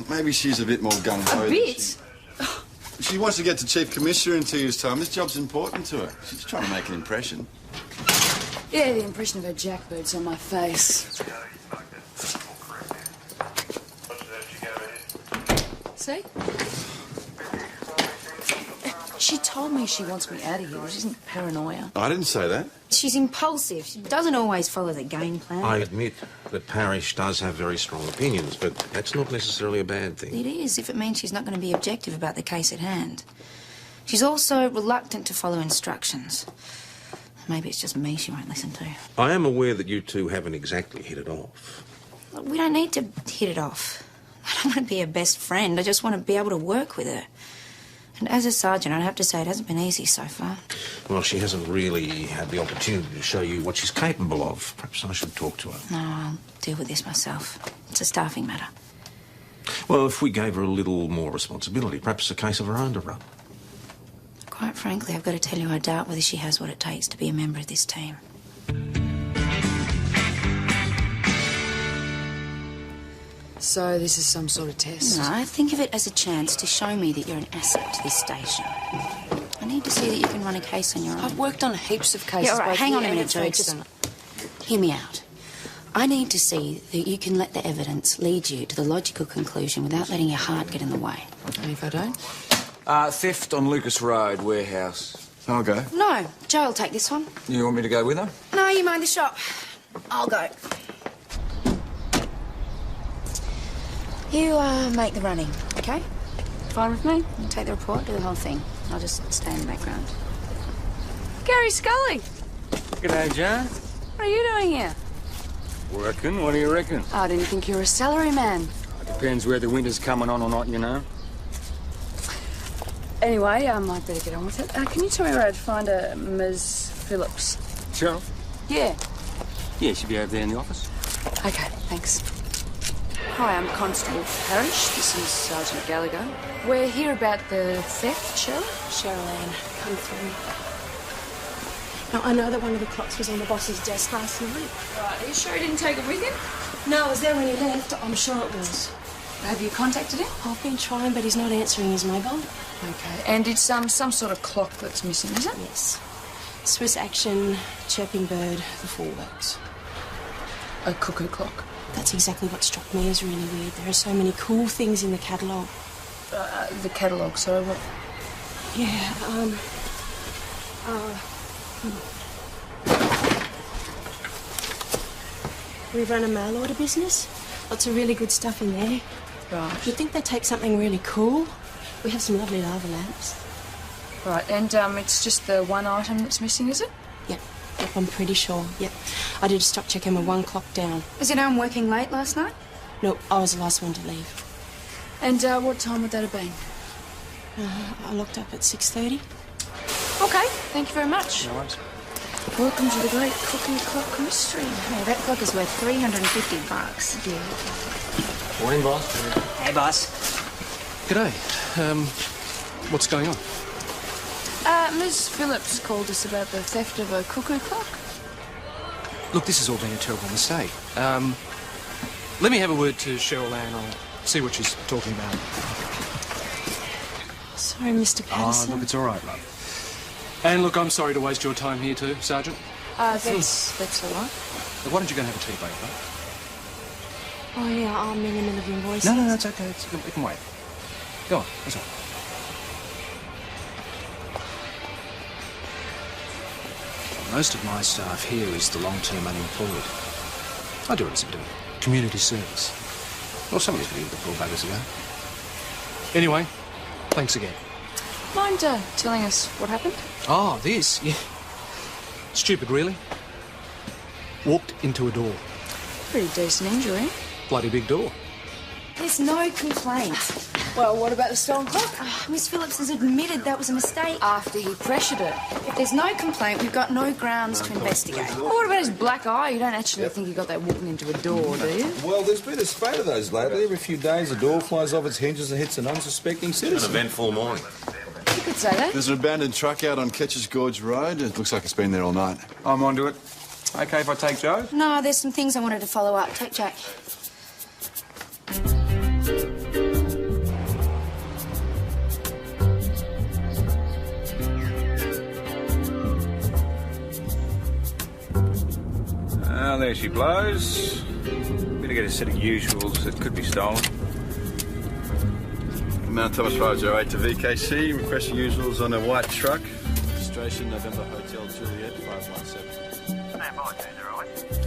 maybe she's a bit more gung-ho. A bit? She wants to get to Chief Commissioner in 2 years' time. This job's important to her. She's trying to make an impression. Yeah, the impression of her jackbird's on my face. See? She told me she wants me out of here, which isn't paranoia. I didn't say that. She's impulsive. She doesn't always follow the game plan. I admit that Parrish does have very strong opinions, but that's not necessarily a bad thing. It is, if it means she's not going to be objective about the case at hand. She's also reluctant to follow instructions. Maybe it's just me she won't listen to. I am aware that you two haven't exactly hit it off. Look, we don't need to hit it off. I don't want to be her best friend. I just want to be able to work with her. And as a sergeant, I'd have to say it hasn't been easy so far. Well, she hasn't really had the opportunity to show you what she's capable of. Perhaps I should talk to her. No, I'll deal with this myself. It's a staffing matter. Well, if we gave her a little more responsibility, perhaps a case of her own to run. Quite frankly, I've got to tell you, I doubt whether she has what it takes to be a member of this team. So this is some sort of test? No, think of it as a chance to show me that you're an asset to this station. I need to see that you can run a case on your own. I've worked on heaps of cases. Yeah, all right, both hang on a here minute, and Joe. at Just Folkestone. hear me out. I need to see that you can let the evidence lead you to the logical conclusion without letting your heart get in the way. And if I don't? Theft on Lucas Road, warehouse. I'll go. No, Joe will take this one. You want me to go with her? No, you mind the shop. I'll go. You, make the running, okay? Fine with me? You take the report, do the whole thing. I'll just stay in the background. Gary Scully! G'day, Joe. What are you doing here? Working, what do you reckon? I didn't think you were a salary man. Depends whether winter's coming on or not, you know. Anyway, I might better get on with it. Can you tell me where I'd find a Ms. Phillips? Sure. Yeah. Yeah, she'll be over there in the office. Okay, thanks. Hi, I'm Constable Parrish. This is Sergeant Gallagher. We're here about the theft, Cheryl? Cheryl Ann, come through. Now, I know that one of the clocks was on the boss's desk last night. Right, are you sure he didn't take it with him? No, I was there when he left. I'm sure it was. Have you contacted him? I've been trying, but he's not answering his mobile. Okay, and it's some sort of clock that's missing, is it? Yes. Swiss Action, Chirping Bird, the full works. A cuckoo clock. That's exactly what struck me as really weird. There are so many cool things in the catalogue. The catalogue, sorry, what? Yeah, we run a mail order business. Lots of really good stuff in there. Right. You'd think they'd take something really cool. We have some lovely lava lamps. Right, and it's just the one item that's missing, is it? Yep, I'm pretty sure. Yep. I did a stock check and we're 1 clock down. Was it home working late last night? No, I was the last one to leave. And what time would that have been? I locked up at 6:30. Okay, thank you very much. No worries. Welcome to the great cookie clock mystery. Yeah, that clock is worth $350. Yeah. Morning, boss. Hey, boss. G'day. What's going on? Ms. Phillips called us about the theft of a cuckoo clock. Look, this has all been a terrible mistake. Let me have a word to Cheryl Ann. I'll see what she's talking about. Sorry, Mr. Patterson. Look, it's all right, love. And look, I'm sorry to waste your time here too, Sergeant. That's all right. Why don't you go and have a tea break, right? Oh, yeah, I'm in the middle of invoices. No, it's okay. It can wait. Go on, that's all. Most of my staff here is the long-term unemployed. I do it as a bit of community service. Well, somebody's been able to pull buggers ago. Anyway, thanks again. Mind telling us what happened? Oh, this? Yeah. Stupid, really. Walked into a door. Pretty decent injury. Bloody big door. There's no complaint. Well, what about the stolen clock? Miss Phillips has admitted that was a mistake. After he pressured her. If there's no complaint, we've got no grounds to investigate. Well, what about his black eye? You don't actually think he got that walking into a door, do you? Well, there's been a spate of those lately. Every few days, a door flies off its hinges and hits an unsuspecting An citizen. eventful morning. You could say that. There's an abandoned truck out on Ketch's Gorge Road. It looks like it's been there all night. I'm onto it. Okay if I take Joe? No, there's some things I wanted to follow up. Take Jack. there she blows. Better get a set of usuals that could be stolen. Mount Thomas Road 08 to VKC. Request usuals on a white truck. Registration November Hotel Juliet 517. Stand by, 208.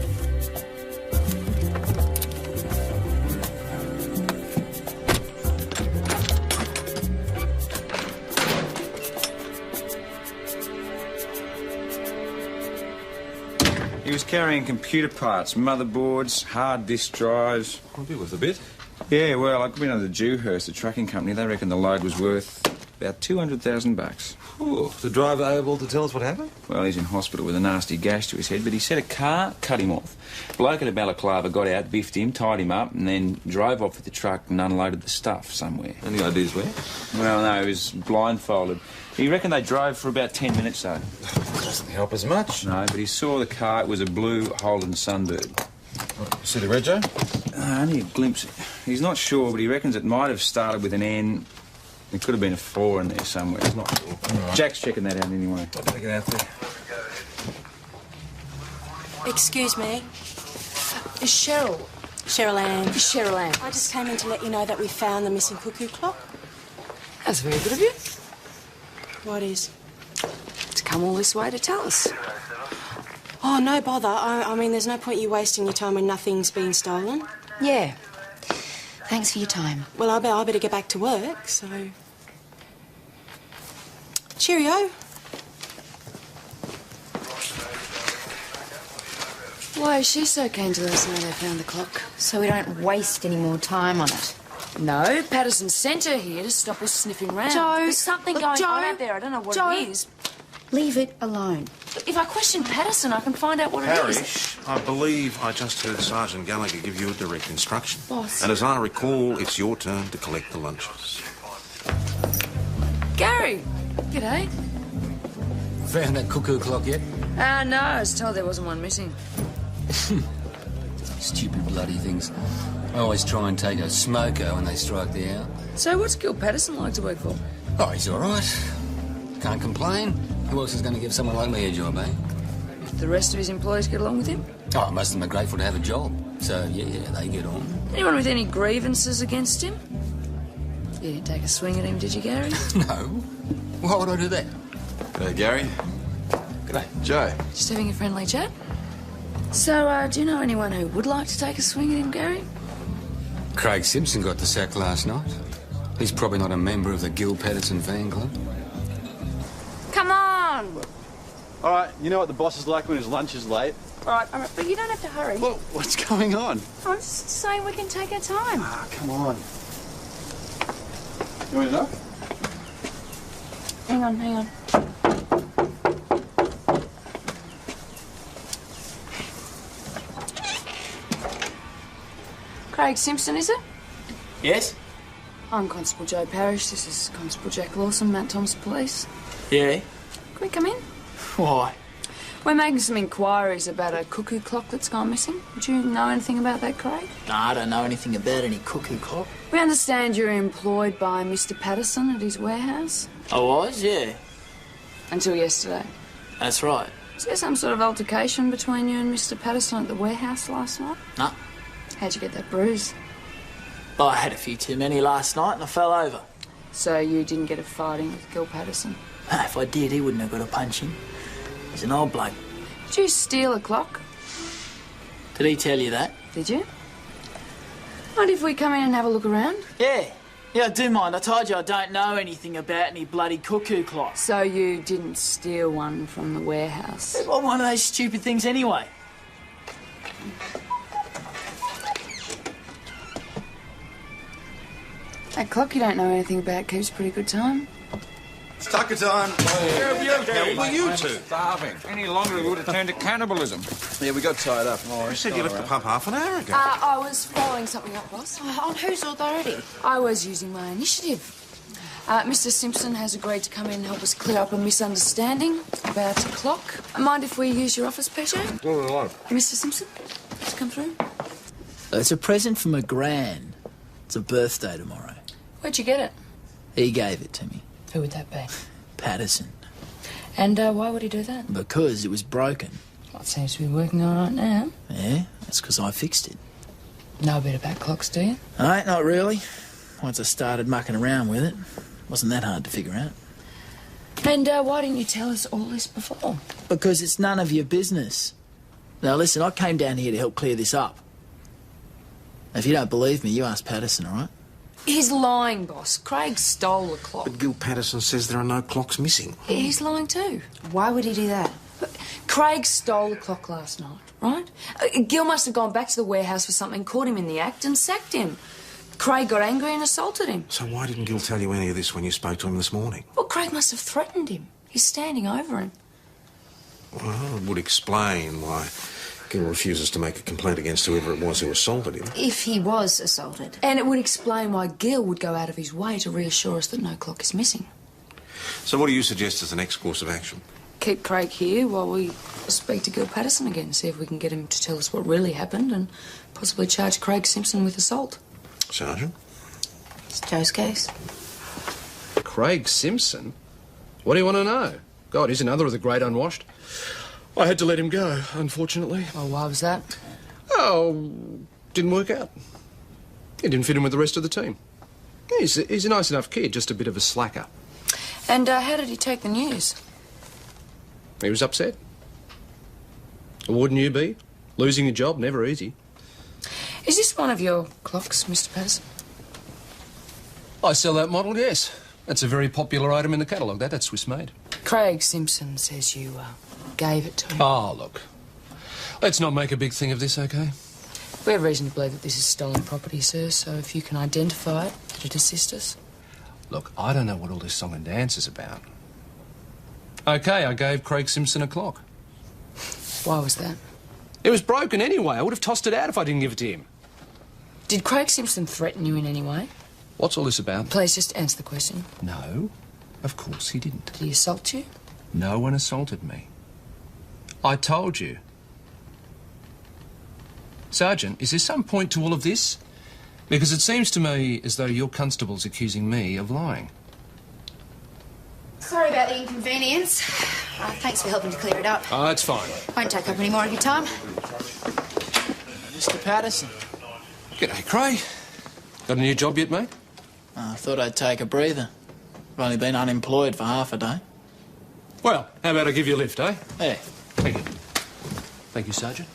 He was carrying computer parts, motherboards, hard disk drives. I'll be worth a bit. Yeah, well, I've been under Dewhurst, the trucking company. They reckon the load was worth about $200,000. Oh, the driver able to tell us what happened? Well, he's in hospital with a nasty gash to his head, but he said a car cut him off. Bloke at a balaclava got out, biffed him, tied him up, and then drove off with the truck and unloaded the stuff somewhere. Any ideas where? Well, no, he was blindfolded. He reckoned they drove for about 10 minutes, though. Doesn't help as much. No, but he saw the car. It was a blue Holden Sunbird. See the rego? Only a glimpse. He's not sure, but he reckons it might have started with an N. There could have been a 4 in there somewhere. He's not sure. Right. Jack's checking that out anyway. I better get out there. Excuse me. Is Cheryl? Cheryl Ann. Cheryl Ann. I just came in to let you know that we found the missing cuckoo clock. That's very good of you. What is? To come all this way to tell us. Oh, no bother. I mean, there's no point you wasting your time when nothing's been stolen. Yeah. Thanks for your time. Well, I better get back to work, so... Cheerio. Why is she so keen to let us know they found the clock? So we don't waste any more time on it. No, Patterson sent her here to stop us sniffing round. Joe, There's something look, going Joe, on out there. I don't know what Joe. it is. Leave it alone. If I question Patterson, I can find out what it is. Parrish, I believe I just heard Sergeant Gallagher give you a direct instruction. Boss. And as I recall, it's your turn to collect the lunches. Gary! G'day. Found that cuckoo clock yet? No, I was told there wasn't one missing. Stupid bloody things. I always try and take a smoker when they strike the hour. So what's Gil Patterson like to work for? Oh, he's all right. Can't complain. Who else is going to give someone like me a job, eh? If the rest of his employees get along with him? Oh, most of them are grateful to have a job. So, yeah, they get on. Anyone with any grievances against him? You didn't take a swing at him, did you, Gary? No. Why would I do that? G'day, Gary. G'day. Joe. Just having a friendly chat. So, do you know anyone who would like to take a swing at him, Gary? Craig Simpson got the sack last night. He's probably not a member of the Gil Patterson fan club. Come on! All right, you know what the boss is like when his lunch is late? All right, but you don't have to hurry. Well, what's going on? I'm just saying we can take our time. Ah, come on. You want to know? Hang on. Craig Simpson, is it? Yes? I'm Constable Joe Parrish. This is Constable Jack Lawson, Mount Thomas Police. Yeah? Can we come in? Why? We're making some inquiries about a cuckoo clock that's gone missing. Would you know anything about that, Craig? No, I don't know anything about any cuckoo clock. We understand you're employed by Mr. Patterson at his warehouse. I was, yeah. Until yesterday. That's right. Was there some sort of altercation between you and Mr. Patterson at the warehouse last night? No. How'd you get that bruise? Oh, I had a few too many last night and I fell over. So you didn't get a fighting with Gil Patterson? If I did, he wouldn't have got a punching. He's an old bloke. Did you steal a clock? Did he tell you that? Did you? Mind if we come in and have a look around? Yeah. Yeah, I do mind. I told you I don't know anything about any bloody cuckoo clock. So you didn't steal one from the warehouse? It was one of those stupid things anyway. That clock you don't know anything about keeps pretty good time. It's tucker time. Where were you two? Starving. Any longer, we would have turned to cannibalism. Yeah, we got tied up. You said you left the pub half an hour ago. I was following something up, boss. On whose authority? I was using my initiative. Mr. Simpson has agreed to come in and help us clear up a misunderstanding about a clock. Mind if we use your office, PJ? Mr. Simpson, let's come through. It's a present from a gran. It's a birthday tomorrow. Where'd you get it? He gave it to me. Who would that be? Patterson. And why would he do that? Because it was broken. It seems to be working all right now. Yeah, that's because I fixed it. Know a bit about clocks, do you? Not really. Once I started mucking around with it, wasn't that hard to figure out. And why didn't you tell us all this before? Because it's none of your business. Now listen, I came down here to help clear this up. If you don't believe me, you ask Patterson, all right? He's lying, boss. Craig stole the clock. But Gil Patterson says there are no clocks missing. He's lying too. Why would he do that? Craig stole the clock last night, right? Gil must have gone back to the warehouse for something, caught him in the act and sacked him. Craig got angry and assaulted him. So why didn't Gil tell you any of this when you spoke to him this morning? Well, Craig must have threatened him. He's standing over him. Well, it would explain why Gil refuses to make a complaint against whoever it was who assaulted him. If he was assaulted. And it would explain why Gil would go out of his way to reassure us that no clock is missing. So what do you suggest as the next course of action? Keep Craig here while we speak to Gil Patterson again, see if we can get him to tell us what really happened and possibly charge Craig Simpson with assault. Sergeant? It's Joe's case. Craig Simpson? What do you want to know? God, he's another of the great unwashed. I had to let him go, unfortunately. Oh, why was that? Oh, didn't work out. He didn't fit in with the rest of the team. He's a nice enough kid, just a bit of a slacker. And how did he take the news? He was upset. Wouldn't you be? Losing your job, never easy. Is this one of your clocks, Mr. Patterson? I sell that model, yes. That's a very popular item in the catalogue, that's Swiss-made. Craig Simpson says you gave it to him. Oh, look. Let's not make a big thing of this, OK? We have reason to believe that this is stolen property, sir, so if you can identify it, it'd assist us. Look, I don't know what all this song and dance is about. OK, I gave Craig Simpson a clock. Why was that? It was broken anyway. I would have tossed it out if I didn't give it to him. Did Craig Simpson threaten you in any way? What's all this about? Please just answer the question. No, of course he didn't. Did he assault you? No one assaulted me. I told you. Sergeant, is there some point to all of this? Because it seems to me as though your constable's accusing me of lying. Sorry about the inconvenience. Thanks for helping to clear it up. Oh, that's fine. Won't take up any more of your time. Mr. Patterson. G'day, Craig. Got a new job yet, mate? I thought I'd take a breather. I've only been unemployed for half a day. Well, how about I give you a lift, eh? Yeah. Thank you. Thank you, Sergeant.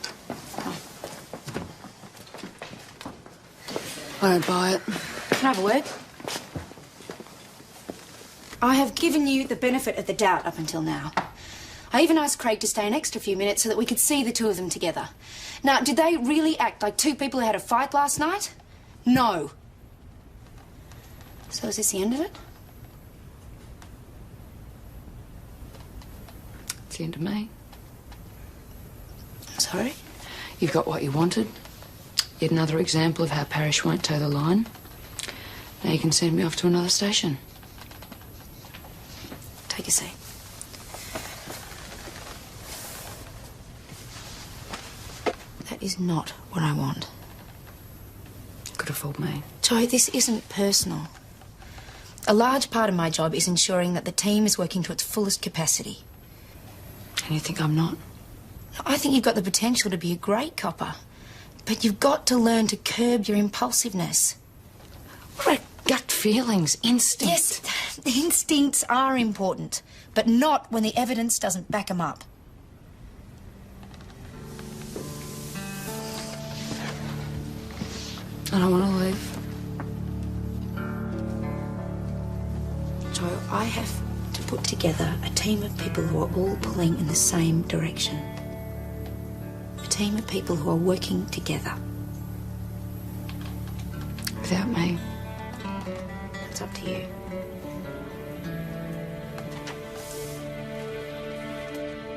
I don't buy it. Can I have a word? I have given you the benefit of the doubt up until now. I even asked Craig to stay an extra few minutes so that we could see the two of them together. Now, did they really act like two people who had a fight last night? No. So is this the end of it? It's the end of me. Sorry? You've got what you wanted. Yet another example of how Parrish won't toe the line. Now you can send me off to another station. Take a seat. That is not what I want. Could have fooled me. Joe, this isn't personal. A large part of my job is ensuring that the team is working to its fullest capacity. And you think I'm not? I think you've got the potential to be a great copper. But you've got to learn to curb your impulsiveness. What are gut feelings, instincts? Yes, instincts are important, but not when the evidence doesn't back them up. I don't want to leave. Joe, I have to put together a team of people who are all pulling in the same direction. A team of people who are working together. Without me? It's up to you.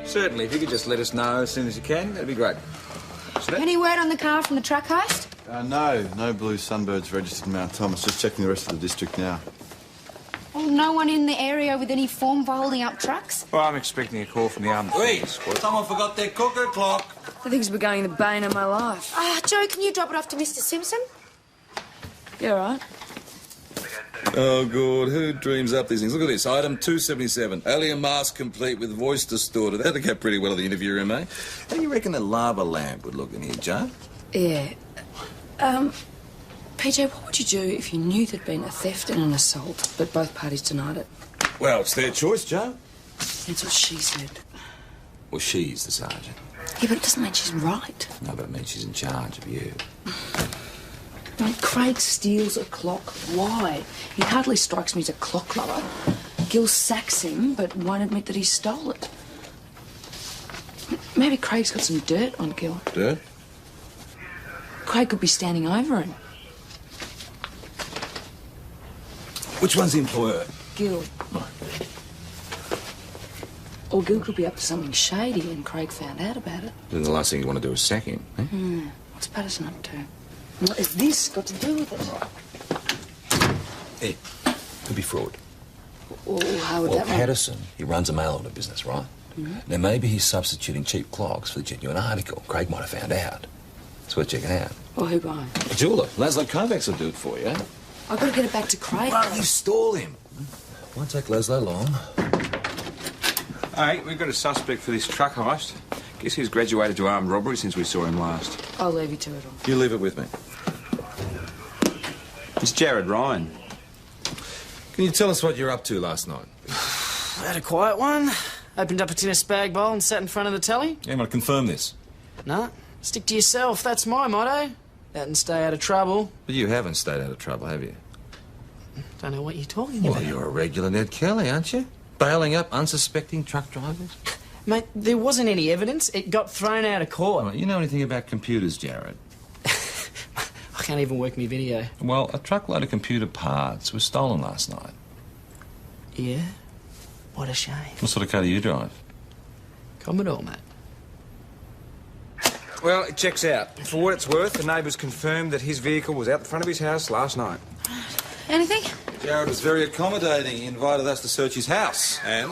Certainly, if you could just let us know as soon as you can, that'd be great. Any word on the car from the truck heist? No blue Sunbirds registered in Mount Thomas. Just checking the rest of the district now. Oh, no one in the area with any form for holding up trucks? Well, I'm expecting a call from the armed squad. Someone forgot their cooker clock. I think it's becoming the bane of my life. Joe, can you drop it off to Mr. Simpson? You all right? Oh, good. Who dreams up these things? Look at this. Item 277. Alien mask complete with voice distorted. That'd go pretty well in the interview room, eh? How do you reckon a lava lamp would look in here, Joe? Yeah. PJ, what would you do if you knew there'd been a theft and an assault, but both parties denied it? Well, it's their choice, Joe. That's what she said. Well, she's the sergeant. Yeah, but it doesn't mean she's right. No, but it means she's in charge of you. Like, Craig steals a clock. Why? He hardly strikes me as a clock lover. Gil sacks him, but won't admit that he stole it. Maybe Craig's got some dirt on Gil. Dirt? Craig could be standing over him. Which one's the employer? Gil. Or Gil could be up to something shady and Craig found out about it. Then the last thing you want to do is sack him, eh? What's Patterson up to? What has this got to do with it? It could be fraud. Well, how would Well, that work? Patterson, he runs a mail order business, right? Now, maybe he's substituting cheap clocks for the genuine article. Craig might have found out. It's worth checking out. Well, who buying? A jeweller. Laszlo Kovacs will do it for you, eh? I've got to get it back to Craig. Well, you stall him. Won't take Laszlo long. Hey, we've got a suspect for this truck heist. Guess he's graduated to armed robbery since we saw him last. I'll leave you to it all. You leave it with me. It's Jared Ryan. Can you tell us what you're up to last night? I had a quiet one. Opened up a tin of spag bowl and sat in front of the telly. Yeah, I'm going to confirm this. Nah, stick to yourself. That's my motto. Out and stay out of trouble. But you haven't stayed out of trouble, have you? Don't know what you're talking Well, about. you're a regular Ned Kelly, aren't you? Bailing up unsuspecting truck drivers. Mate, there wasn't any evidence. It got thrown out of court. Well, you know anything about computers, Jared? I can't even work my video. Well, a truckload of computer parts was stolen last night. Yeah? What a shame. What sort of car do you drive? Commodore, mate. Well, it checks out. For what it's worth, the neighbours confirmed that his vehicle was out the front of his house last night. Anything? Jared was very accommodating. He invited us to search his house. And?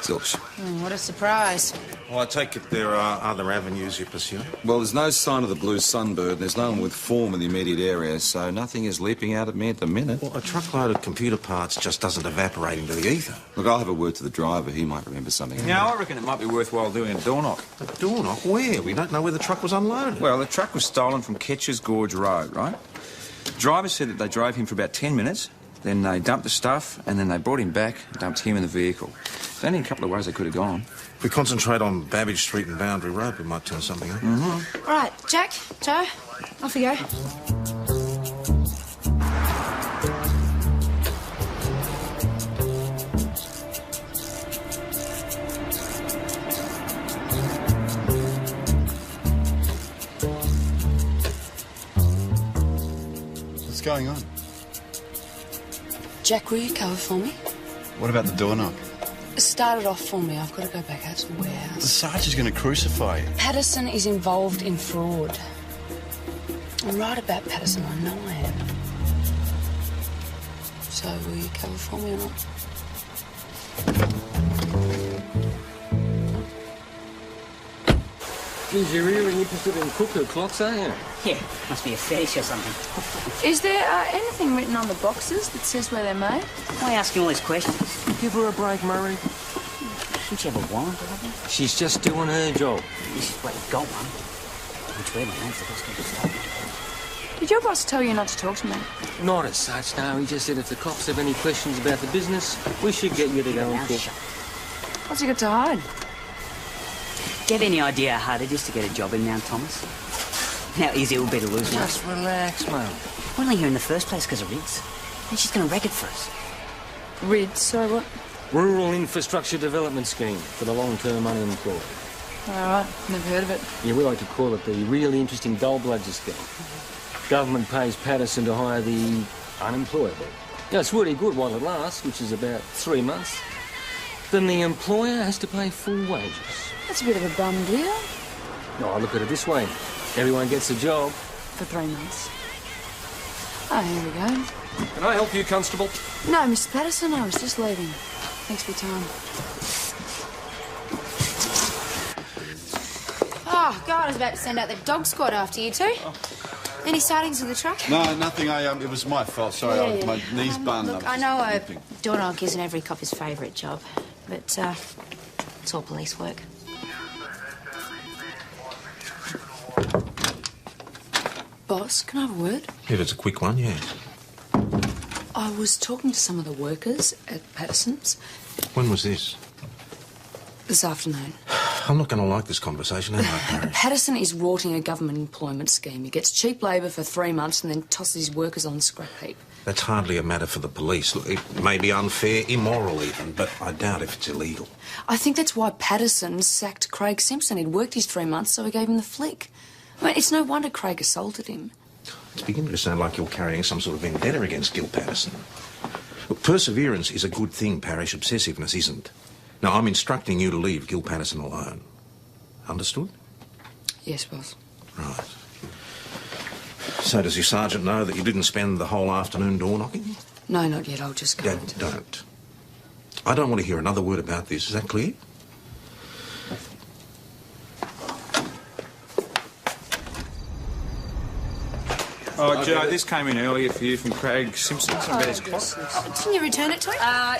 Zilch. What a surprise. Well, I take it there are other avenues you're pursuing? Well, there's no sign of the blue sunbird, and there's no one with form in the immediate area, so nothing is leaping out at me at the minute. Well, a truckload of computer parts just doesn't evaporate into the ether. Look, I'll have a word to the driver. He might remember something. Now, I reckon it might be worthwhile doing a door knock. A door knock? Where? We don't know where the truck was unloaded. Well, the truck was stolen from Ketcher's Gorge Road, right? The driver said that they drove him for about 10 minutes, then they dumped the stuff, and then they brought him back and dumped him in the vehicle. There's only a couple of ways they could have gone. If we concentrate on Babbage Street and Boundary Road, we might turn something up. All right, Jack, Joe, off we go. What's going on? Jack, will you cover for me? What about the door knock? Start it off for me. I've got to go back out to the The warehouse. sergeant's going to crucify you. Patterson is involved in fraud. I'm right about Patterson. I know I am. So, will you cover for me or not? Means you're really interested in cuckoo clocks, aren't you? Yeah, must be a fetish or something. Is there anything written on the boxes that says where they're made? Why asking all these questions? Give her a break, Murray. Shouldn't you have a warrant or something? She's just doing her job. This is what you've got one. Which way, man? The best to start. Did your boss tell you not to talk to me? Not as such, no. He just said if the cops have any questions about the business, we should get you to go and talk. What's he got to hide? Do you have any idea how hard it is to get a job in Mount Thomas? How easy it will be to lose one? Just relax, mate. We're only here in the first place because of Riggs. And she's going to wreck it for us. Rid, sorry, what? Rural Infrastructure Development Scheme for the long-term unemployed. All right, never heard of it. Yeah, we like to call it the really interesting Dole-Bludger scheme. Government pays Patterson to hire the unemployable. Yeah, it's really good while it lasts, which is about 3 months. Then the employer has to pay full wages. That's a bit of a bum deal. No, I look at it this way. Everyone gets a job. For 3 months. Oh, here we go. Can I help you, Constable? No, Mr. Patterson, I was just leaving. Thanks for your time. Oh, God, I was about to send out the dog squad after you two. Any sightings of the truck? No, nothing. It was my fault. Sorry, my knees bun. Look, I know a door knock isn't every copper's favourite job, but it's all police work. Boss, can I have a word? If it's a quick one, yeah. I was talking to some of the workers at Patterson's When was this? this afternoon. I'm not going to like this conversation, am I, Parish? Patterson is rorting a government employment scheme. He gets cheap labour for 3 months and then tosses his workers on the scrap heap. That's hardly a matter for the police. Look, it may be unfair, immoral even, but I doubt if it's illegal. I think that's why Patterson sacked Craig Simpson. He'd worked his 3 months, so he gave him the flick. I mean, it's no wonder Craig assaulted him. It's beginning to sound like you're carrying some sort of vendetta against Gil Patterson. Look, perseverance is a good thing, Parish. Obsessiveness isn't. Now, I'm instructing you to leave Gil Patterson alone. Understood? Yes, boss. Right. So does your sergeant know that you didn't spend the whole afternoon door-knocking? No, not yet. I'll just go. Don't. I don't want to hear another word about this. Is that clear? Oh, Joe, this came in earlier for you from Craig Simpson. Something about his clock. Didn't you return it to him? I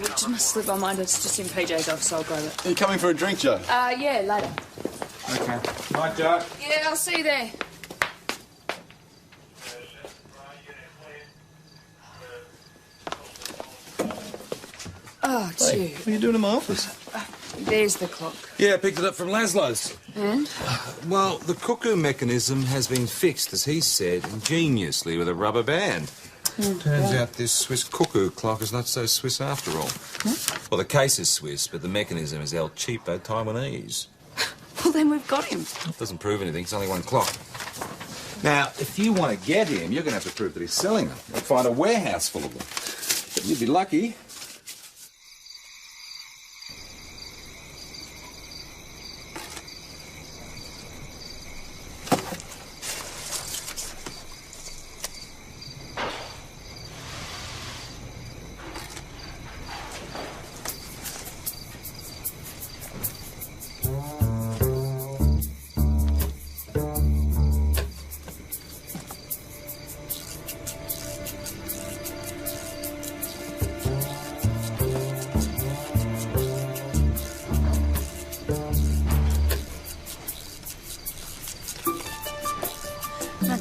just must slip my mind. It's just in PJ's office, so I'll grab it. Are you coming for a drink, Joe? Yeah, later. Okay. Bye, Joe. Yeah, I'll see you there. Oh, gee. What are you doing in my office? There's the clock. Yeah, I picked it up from Laszlo's. And? Well, the cuckoo mechanism has been fixed, as he said, ingeniously with a rubber band. Turns out this Swiss cuckoo clock is not so Swiss after all. Well, the case is Swiss, but the mechanism is El Cheapo Taiwanese. Well, then we've got him. Doesn't prove anything. It's only one clock. Now, if you want to get him, you're going to have to prove that he's selling them. You'll find a warehouse full of them. But you'd be lucky.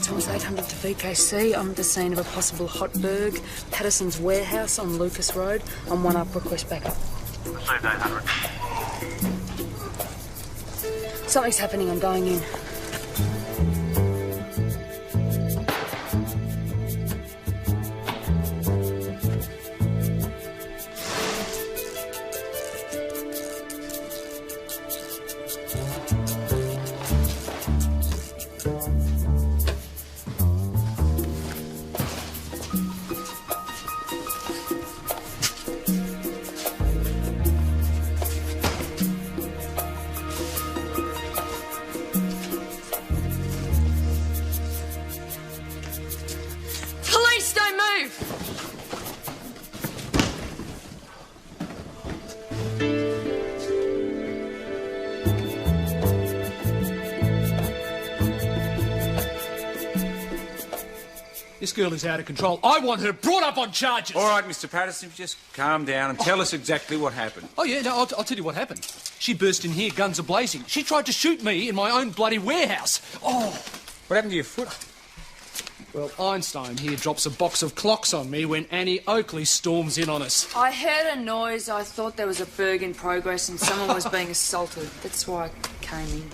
Thomas 800 to VKC. I'm at the scene of a possible hotberg. Patterson's warehouse on Lucas Road. I'm one up, request backup. Received 800. Something's happening, I'm going in. This girl is out of control. I want her brought up on charges. All right, Mr. Patterson, just calm down and tell us exactly what happened. Oh, yeah, no, I'll tell you what happened. She burst in here, guns a-blazing. She tried to shoot me in my own bloody warehouse. Oh. What happened to your foot? Well, Einstein here drops a box of clocks on me when Annie Oakley storms in on us. I heard a noise. I thought there was a burg in progress and someone was being assaulted. That's why I came in.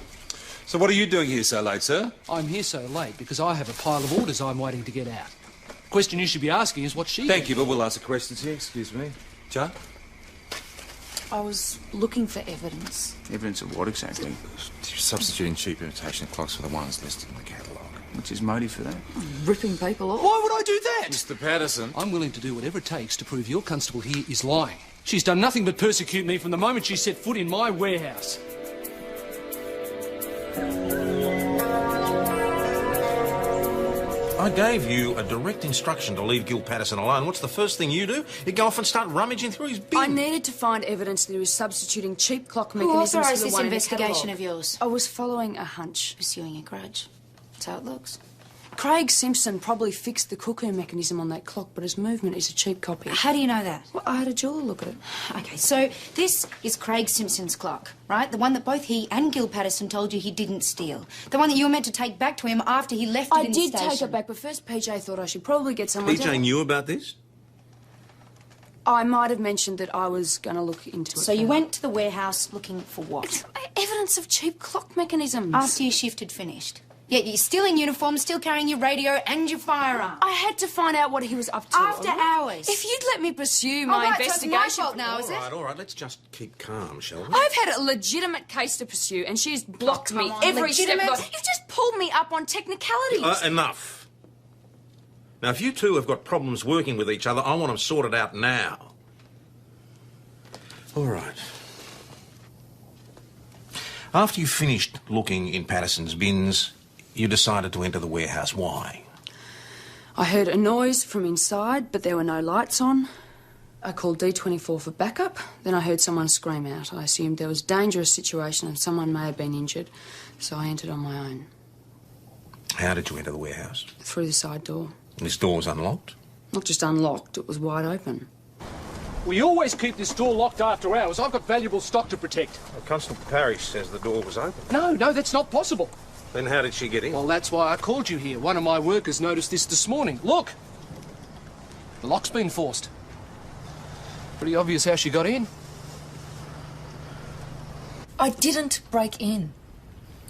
So what are you doing here so late, sir? I'm here so late because I have a pile of orders I'm waiting to get out. The question you should be asking is what she... Thank you, but we'll answer questions here. Excuse me. Joe? I was looking for evidence. Evidence of what exactly? You're substituting cheap imitation clocks for the ones listed in the catalogue. What's his motive for that? Ripping people off. Why would I do that? Mr. Patterson. I'm willing to do whatever it takes to prove your constable here is lying. She's done nothing but persecute me from the moment she set foot in my warehouse. I gave you a direct instruction to leave Gil Patterson alone. What's the first thing you do? You go off and start rummaging through his bin. I needed to find evidence that he was substituting cheap clock Who mechanisms authorised for the this one investigation in the of yours? I was following a hunch. Pursuing a grudge. That's how it looks. Craig Simpson probably fixed the cuckoo mechanism on that clock, but his movement is a cheap copy. How do you know that? Well, I had a jeweller look at it. OK, so this is Craig Simpson's clock, right? The one that both he and Gil Patterson told you he didn't steal. The one that you were meant to take back to him after he left it in the station. I did take it back, but first PJ thought I should probably get someone to... PJ knew about this? I might have mentioned that I was going to look into it. So you went to the warehouse looking for what? Evidence of cheap clock mechanisms. After your shift had finished. Yet you're still in uniform, still carrying your radio and your firearm. I had to find out what he was up to. After hours. If you'd let me pursue my investigation... So it's my fault now, is it? All right, let's just keep calm, shall we? I've had a legitimate case to pursue, and she's blocked me every step. You've just pulled me up on technicalities. Enough. Now, if you two have got problems working with each other, I want them sorted out now. All right. After you finished looking in Patterson's bins, you decided to enter the warehouse. Why? I heard a noise from inside, but there were no lights on. I called D24 for backup. Then I heard someone scream out. I assumed there was a dangerous situation and someone may have been injured, so I entered on my own. How did you enter the warehouse? Through the side door. This door was unlocked? Not just unlocked, it was wide open. We always keep this door locked after hours. I've got valuable stock to protect. Well, Constable Parrish says the door was open. No, that's not possible. Then how did she get in? Well, that's why I called you here. One of my workers noticed this morning. Look! The lock's been forced. Pretty obvious how she got in. I didn't break in.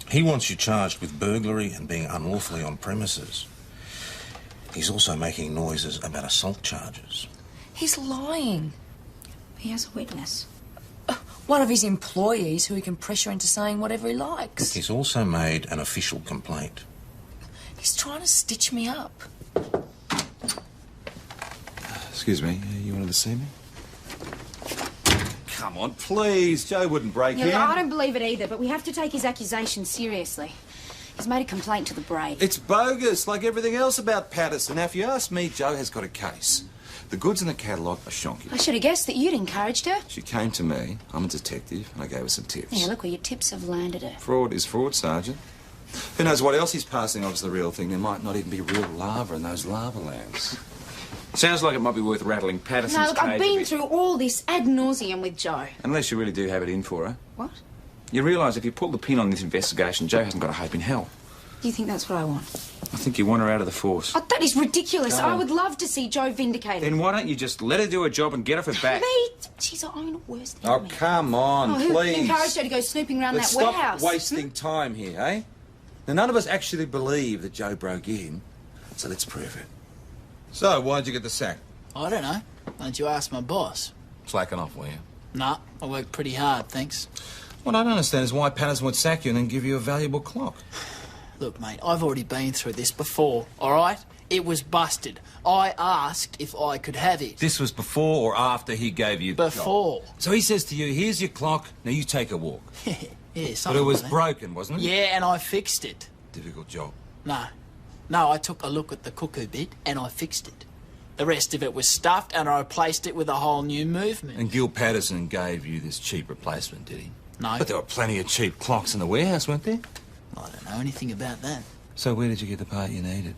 He wants you charged with burglary and being unlawfully on premises. He's also making noises about assault charges. He's lying. He has a witness. One of his employees who he can pressure into saying whatever he likes. He's also made an official complaint. He's trying to stitch me up. Excuse me, you wanted to see me? Come on, please. Joe wouldn't break in. I don't believe it either, but we have to take his accusation seriously. He's made a complaint to the Brave. It's bogus, like everything else about Patterson. Now, if you ask me, Joe has got a case. The goods in the catalogue are shonky. I should have guessed that you'd encouraged her. She came to me. I'm a detective, and I gave her some tips. Yeah, look where your tips have landed her. Fraud is fraud, Sergeant. Who knows what else he's passing off as the real thing? There might not even be real lava in those lava lamps. Sounds like it might be worth rattling Patterson's No, look, cage I've a been bit. through all this ad nauseum with Joe. Unless you really do have it in for her. What? You realise if you pull the pin on this investigation, Joe hasn't got a hope in hell. Do you think that's what I want? I think you want her out of the force. Oh, that is ridiculous. No. I would love to see Joe vindicated. Then why don't you just let her do her job and get off her back? Me? She's her own worst Oh, enemy. come on, Who please. encouraged her to go snooping around Let's that stop warehouse? wasting time here, eh? Now, none of us actually believe that Joe broke in, so let's prove it. So, why'd you get the sack? I don't know. Why don't you ask my boss? Slacking off, were you? Nah, I worked pretty hard, thanks. What I don't understand is why Patterson would sack you and then give you a valuable clock. Look, mate, I've already been through this before, all right? It was busted. I asked if I could have it. This was before or after he gave you the Before. job? So he says to you, here's your clock, now you take a walk. Yeah, But something it was like that. broken, wasn't it? Yeah, and I fixed it. Difficult job. No, I took a look at the cuckoo bit and I fixed it. The rest of it was stuffed and I replaced it with a whole new movement. And Gil Patterson gave you this cheap replacement, did he? No. But there were plenty of cheap clocks in the warehouse, weren't there? I don't know anything about that. So where did you get the part you needed?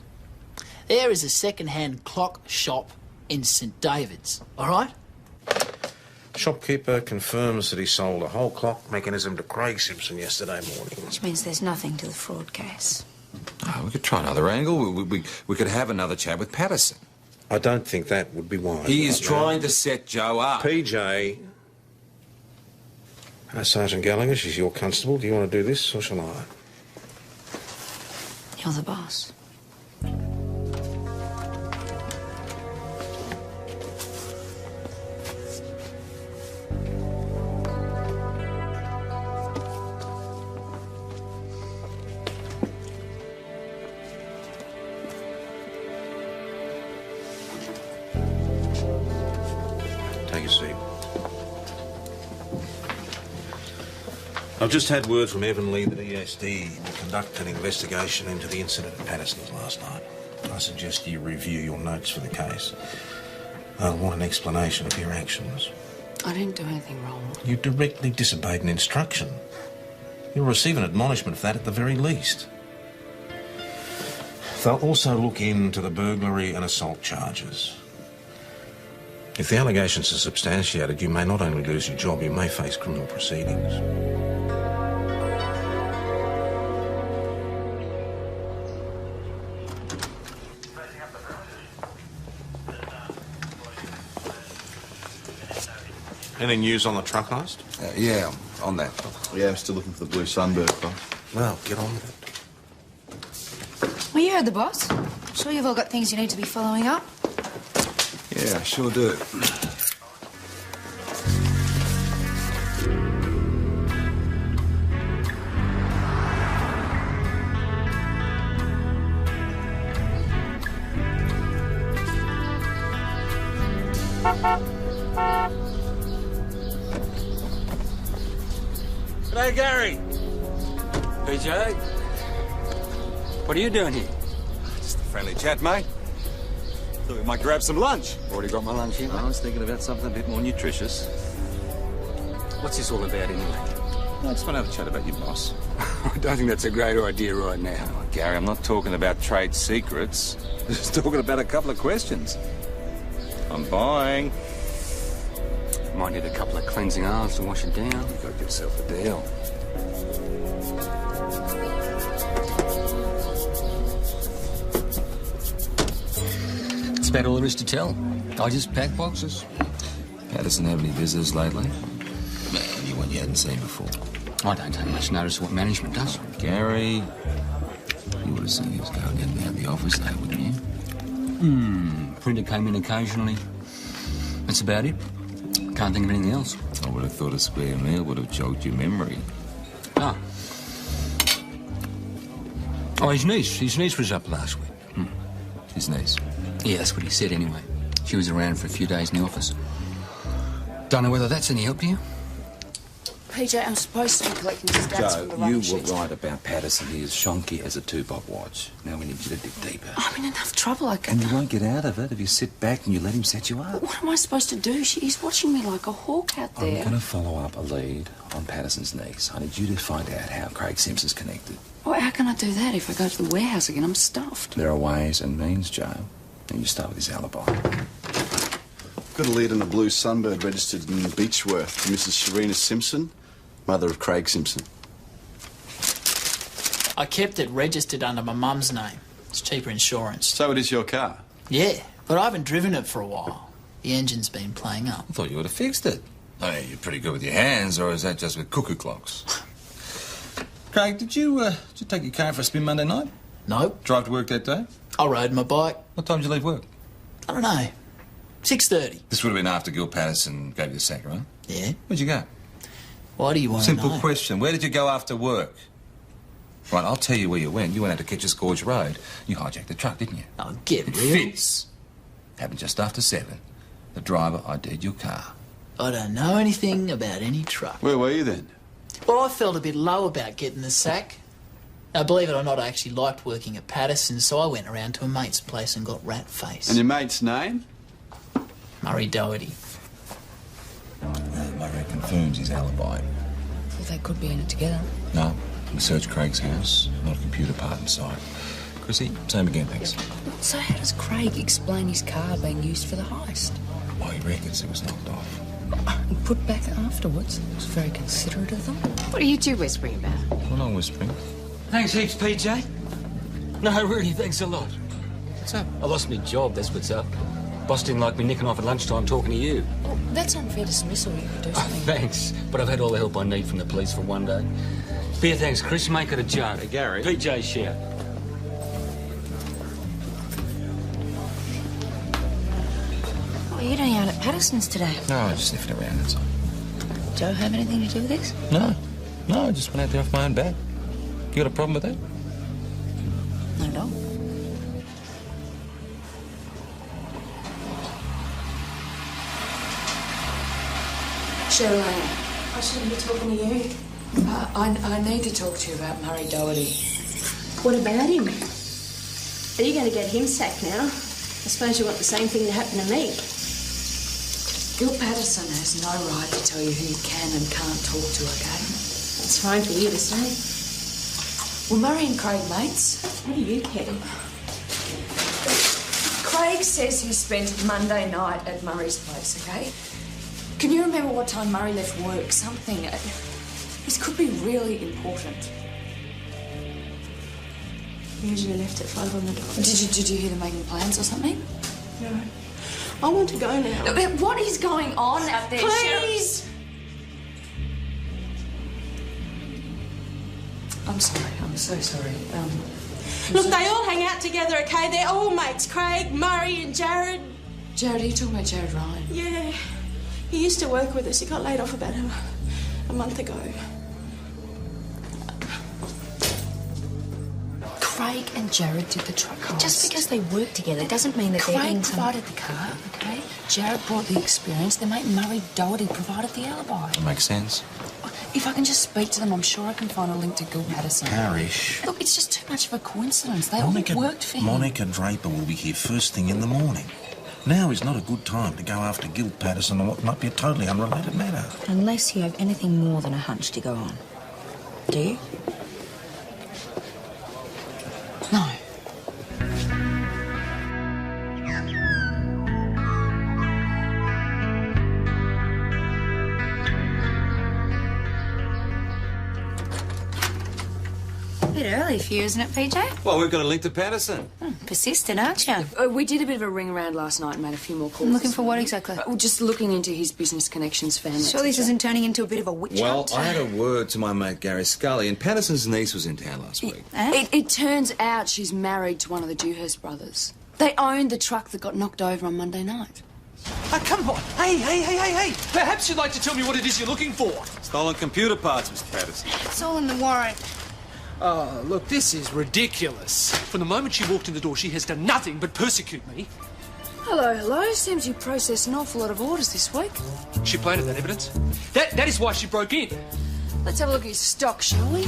There is a second-hand clock shop in St David's, all right? Shopkeeper confirms that he sold a whole clock mechanism to Craig Simpson yesterday morning. Which means there's nothing to the fraud case. Oh, we could try another angle. We could have another chat with Patterson. I don't think that would be wise. He is right trying now. to set Joe up. PJ. Sergeant Gallagher, she's your constable. Do you want to do this, or shall I? You're the boss. Take a seat. I've just had word from Evan Lee that ESD will conduct an investigation into the incident at Patterson's last night. I suggest you review your notes for the case. I'll want an explanation of your actions. I didn't do anything wrong. You directly disobeyed an instruction. You'll receive an admonishment for that at the very least. They'll also look into the burglary and assault charges. If the allegations are substantiated, you may not only lose your job, you may face criminal proceedings. Any news on the truck heist? Yeah, on that. Yeah, I'm still looking for the blue Sunbird, boss. Well, get on with it. Well, you heard the boss. Sure you've all got things you need to be following up? Yeah, I sure do. G'day, Gary. PJ. What are you doing here? Just a friendly chat, mate. Thought we might grab some lunch. Already got my lunch here, mate. I was thinking about something a bit more nutritious. What's this all about, anyway? I just want to have a chat about your boss. I don't think that's a great idea right now. Oh, Gary, I'm not talking about trade secrets. Just talking about a couple of questions. I'm buying. Might need a couple of cleansing arms to wash it down. You've got to get yourself a deal. That's about all there is to tell. I just pack boxes. Patterson have any visitors lately? Anyone you hadn't seen before? I don't take much notice of what management does. Gary, you would have seen he was going in and out of the office though, wouldn't you? Printer came in occasionally. That's about it. Can't think of anything else. I would have thought a square meal would have jogged your memory. Ah. Oh, his niece was up last week. His niece? Yeah, that's what he said anyway. She was around for a few days in the office. Don't know whether that's any help to you. PJ, I'm supposed to be collecting stats from the Joe, you rubbish were sheets. right about Patterson. He is shonky as a two-bob watch. Now we need you to dig deeper. I'm in enough trouble. I And you won't get out of it if you sit back and you let him set you up. What am I supposed to do? He's watching me like a hawk out I'm there. going to follow up a lead on Patterson's niece. I need you to find out how Craig Simpson's connected. Well, how can I do that if I go to the warehouse again? I'm stuffed. There are ways and means, Joe. And you start with his alibi. Got a lead on a blue Sunbird registered in Beechworth. Mrs. Serena Simpson, mother of Craig Simpson. I kept it registered under my mum's name. It's cheaper insurance. So it is your car? Yeah, but I haven't driven it for a while. The engine's been playing up. I thought you would have fixed it. I mean, you're pretty good with your hands, or is that just with cuckoo clocks? Craig, did you take your car for a spin Monday night? Nope. Drive to work that day? I rode my bike. What time did you leave work? I don't know. 6:30. This would have been after Gil Patterson gave you the sack, right? Yeah. Where'd you go? Why do you want to Simple know? question. Where did you go after work? Right, I'll tell you where you went. You went out to Ketcher's Gorge Road. You hijacked the truck, didn't you? Oh, get It real. fits. Happened just after 7. The driver ID'd your car. I don't know anything about any truck. Where were you then? Well, I felt a bit low about getting the sack. Now, believe it or not, I actually liked working at Patterson, so I went around to a mate's place and got rat-faced. And your mate's name? Murray Doherty. Murray confirms his alibi. Well, they could be in it together. No, we searched Craig's house. Not a computer part inside. Chrissy, same again, thanks. So how does Craig explain his car being used for the heist? Well, he reckons it was knocked off. And put back afterwards. It was very considerate of them. What are you two whispering about? Well, no whispering. Thanks heaps, PJ. No, really, thanks a lot. What's up? I lost my job, that's what's up. Boss didn't like me nicking off at lunchtime talking to you. Well, that's unfair dismissal. You could do something. Thanks, but I've had all the help I need from the police for one day. Beer thanks, Chris. Make it a joke. Hey, Gary. PJ shout. What are you doing out at Patterson's today? No, I just sniffing around, that's all. Joe have anything to do with this? No, I just went out there off my own bat. You got a problem with that? Not at all. Cheryl, I shouldn't be talking to you. I need to talk to you about Murray Doherty. What about him? Are you going to get him sacked now? I suppose you want the same thing to happen to me. Gil Patterson has no right to tell you who you can and can't talk to, okay? It's fine for you to say. Well, Murray and Craig mates. What do you care? Craig says he spent Monday night at Murray's place, okay? Can you remember what time Murray left work? Something. This could be really important. He usually left at 5 on the dot. Did you hear them making plans or something? No. I want to go now. What is going on out there? Please! I'm sorry. I'm so sorry. Look, they all hang out together, okay? They're all mates. Craig, Murray and Jared. Jared, are you talking about Jared Ryan? Yeah. He used to work with us. He got laid off about a month ago. Craig and Jared did the truck heist. Just because they work together doesn't mean that Craig they're in provided the car, okay? Jared brought the experience. Their mate Murray Doherty provided the alibi. That makes sense. If I can just speak to them, I'm sure I can find a link to Gil Patterson. Parish. Look, it's just too much of a coincidence. They all worked for him. Monica Draper will be here first thing in the morning. Now is not a good time to go after Gil Patterson on what might be a totally unrelated matter. Unless you have anything more than a hunch to go on. Do you? No. A bit early for you, isn't it, PJ? Well, we've got a link to Patterson. Persistent, aren't you? We did a bit of a ring around last night and made a few more calls. Looking for what exactly? Well, just looking into his business connections, family. Sure this isn't turning into a bit of a witch Well, hunt? I had a word to my mate Gary Scully, and Patterson's niece was in town last week. It turns out she's married to one of the Dewhurst brothers. They owned the truck that got knocked over on Monday night. Oh, come on. Hey. Perhaps you'd like to tell me what it is you're looking for. Stolen computer parts, Mr. Patterson. It's all in the warrant. Oh, look, this is ridiculous. From the moment she walked in the door, she has done nothing but persecute me. Hello. Seems you processed an awful lot of orders this week. She planted that evidence. That is why she broke in. Let's have a look at his stock, shall we?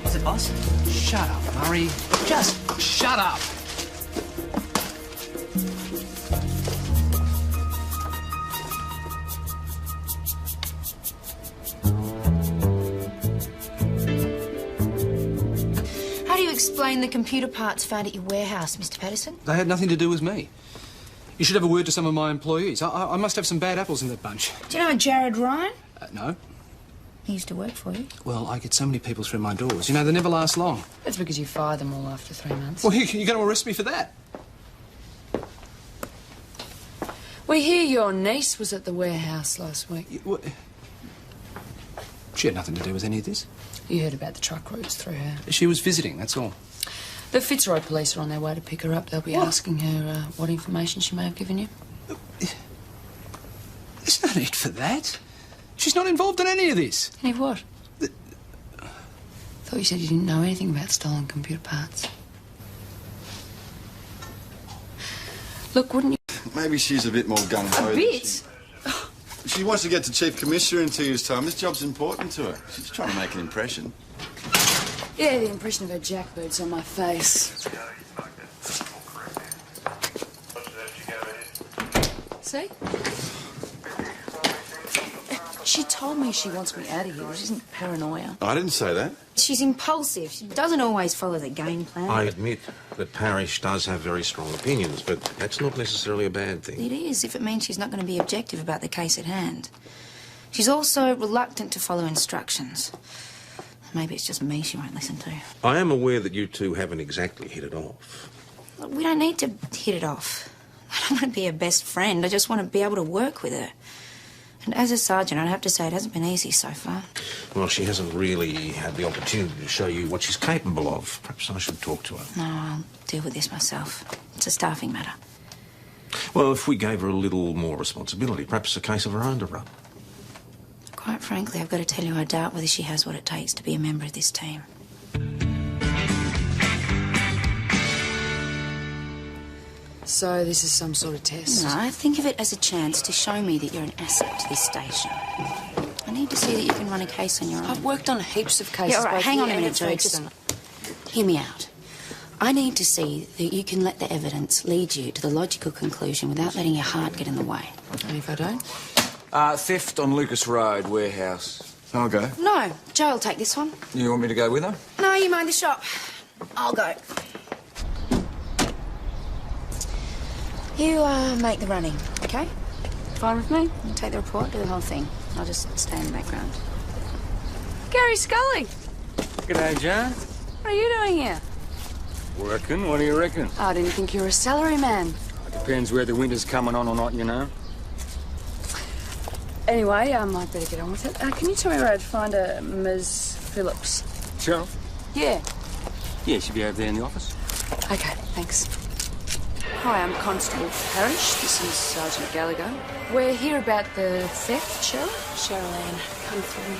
Is it, boss? Shut up, Murray. Just shut up. How do you explain the computer parts found at your warehouse, Mr. Patterson? They had nothing to do with me. You should have a word to some of my employees. I must have some bad apples in that bunch. Do you know a Jared Ryan? No. He used to work for you. Well, I get so many people through my doors. You know, they never last long. That's because you fired them all after 3 months. Well, you're going to arrest me for that. We hear your niece was at the warehouse last week. She had nothing to do with any of this. You heard about the truck routes through her. She was visiting, that's all. The Fitzroy police are on their way to pick her up. They'll be asking her what information she may have given you. There's no need for that. She's not involved in any of this. Any of what? Thought you said you didn't know anything about stolen computer parts. Look, wouldn't you... Maybe she's a bit more gung-ho. A bit? She wants to get to Chief Commissioner in 2 years' time. This job's important to her. She's trying to make an impression. Yeah, the impression of her jackbird's on my face. See? She told me she wants me out of here. This isn't paranoia. I didn't say that. She's impulsive. She doesn't always follow the game plan. I admit that Parish does have very strong opinions, but that's not necessarily a bad thing. It is, if it means she's not going to be objective about the case at hand. She's also reluctant to follow instructions. Maybe it's just me she won't listen to. I am aware that you two haven't exactly hit it off. Look, we don't need to hit it off. I don't want to be her best friend. I just want to be able to work with her. And as a sergeant, I'd have to say it hasn't been easy so far. Well, she hasn't really had the opportunity to show you what she's capable of. Perhaps I should talk to her. No, I'll deal with this myself. It's a staffing matter. Well, if we gave her a little more responsibility, perhaps a case of her own to run. Quite frankly, I've got to tell you, I doubt whether she has what it takes to be a member of this team. So this is some sort of test? No, think of it as a chance to show me that you're an asset to this station. I need to see that you can run a case on your own. I've worked on heaps of cases. Yeah, all right, both hang on a here minute, and Joe. at Just Folkestone. hear me out. I need to see that you can let the evidence lead you to the logical conclusion without letting your heart get in the way. And if I don't? Theft on Lucas Road, warehouse. I'll go. No, Jo will take this one. You want me to go with her? No, you mind the shop. I'll go. You, make the running, okay? Fine with me. You take the report, do the whole thing. I'll just stay in the background. Gary Scully, G'day, Jan. what are you doing here? Working? What do you reckon? I didn't think you were a salary man. Depends where the winter's coming on or not, you know. Anyway, I might better get on with it. Can you tell me where I'd find a Ms. Phillips? Cheryl? Yeah. Yeah, she'll be over there in the office. Okay, thanks. Hi, I'm Constable Parrish. This is Sergeant Gallagher. We're here about the theft, Cheryl. Cheryl Ann, come through.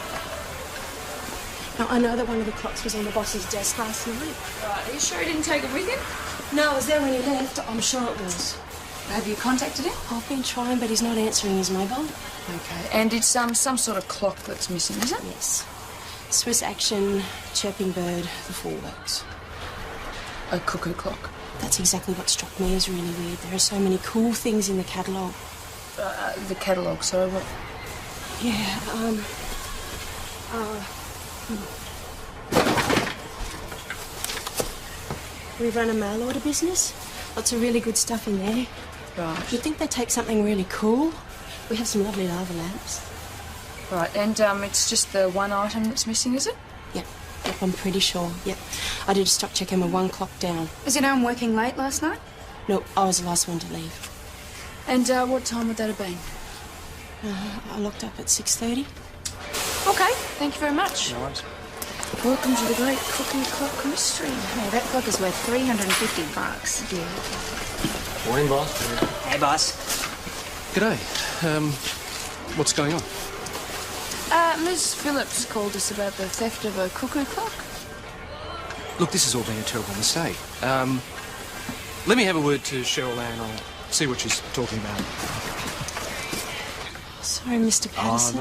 Now, I know that one of the clocks was on the boss's desk last night. Right, are you sure he didn't take it with him? No, I was there when he left. I'm sure it was. Have you contacted him? I've been trying, but he's not answering his mobile. Okay, and it's some sort of clock that's missing, is it? Yes. Swiss Action, Chirping Bird, the full works. A cuckoo clock. That's exactly what struck me as really weird. There are so many cool things in the catalogue. The catalogue, sorry, what? Yeah, we run a mail order business. Lots of really good stuff in there. Right. You'd think they'd take something really cool. We have some lovely lava lamps. Right, and it's just the one item that's missing, is it? Yep, I'm pretty sure. Yep. I did a stock check and we're one clock down. Was you home working late last night? No, I was the last one to leave. And what time would that have been? I locked up at 6:30. Okay, thank you very much. No worries. Welcome to the great cookie clock mystery. Yeah, that clock is worth $350. Yeah. Morning, boss. Hey, boss. G'day. What's going on? Ms. Phillips called us about the theft of a cuckoo clock. Look, this has all been a terrible mistake. Let me have a word to Cheryl Ann. I'll see what she's talking about. Sorry, Mr. Patterson.